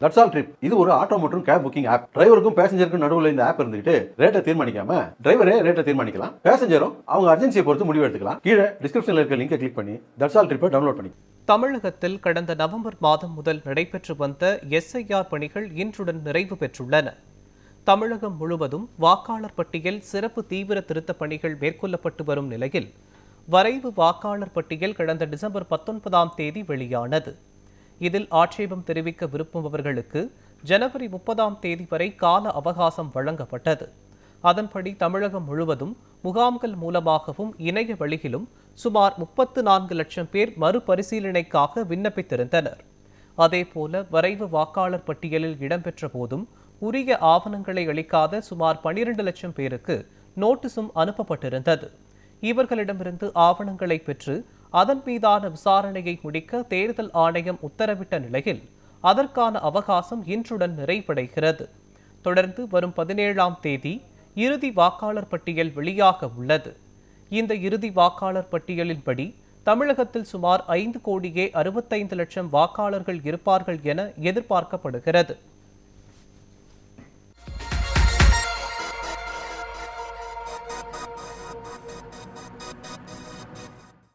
That's all trip. இது ஒரு auto மற்றும் கேப் புக்கிங் ஆப். டிரைவருக்கும் பேசஞ்சருக்கும் நடுவுல இந்த ஆப் இருந்துகிட்டு ரேட்டை தீர்மானிக்காம டிரைவரே ரேட்டை தீர்மானிக்கலாம். பேசஞ்சரும் அவங்க அர்ஜென்சியை பொறுத்து முடிவு எடுத்துக்கலாம். கீழே டிஸ்கிரிப்ஷன்ல இருக்க லிங்கை கிளிக் பண்ணி தட்ஸ் ஆல் ட்ரிப்பை டவுன்லோட் பண்ணி. தமிழகத்தில் கடந்த நவம்பர் மாதம் முதல் நடைபெற்று வந்த எஸ்ஐஆர் பணிகள் இன்றுடன் நிறைவு பெற்றுள்ளன. தமிழகம் முழுவதும் வாக்காளர் பட்டியல் சிறப்பு தீவிர திருத்தப் பணிகள் மேற்கொள்ளப்பட்டு வரும் நிலையில் வரைவு வாக்காளர் பட்டியல் கடந்த டிசம்பர் 19ஆம் தேதி வெளியானது. இதில் ஆட்சேபம் தெரிவிக்க விரும்புபவர்களுக்கு ஜனவரி 30ஆம் தேதி வரை கால அவகாசம் வழங்கப்பட்டது. அதன்படி தமிழகம் முழுவதும் முகாம்கள் மூலமாகவும் இணைய வழியிலும் சுமார் 34 லட்சம் பேர் மறுபரிசீலனைக்காக விண்ணப்பித்திருந்தனர். அதேபோல வரைவு வாக்காளர் பட்டியலில் இடம்பெற்ற போதும் உரிய ஆவணங்களை அளிக்காத சுமார் 12 லட்சம் பேருக்கு நோட்டீஸும் அனுப்பப்பட்டிருந்தது. இவர்களிடமிருந்து ஆவணங்களை பெற்று அதன் மீதான விசாரணையை முடிக்க தேர்தல் ஆணையம் உத்தரவிட்ட நிலையில் அதற்கான அவகாசம் இன்றுடன் நிறைவடைகிறது. தொடர்ந்து வரும் 17ஆம் தேதி இறுதி வாக்காளர் பட்டியல் வெளியாக உள்ளது. இந்த இறுதி வாக்காளர் பட்டியலின்படி தமிழகத்தில் சுமார் 5,65,00,000 வாக்காளர்கள் இருப்பார்கள் என எதிர்பார்க்கப்படுகிறது.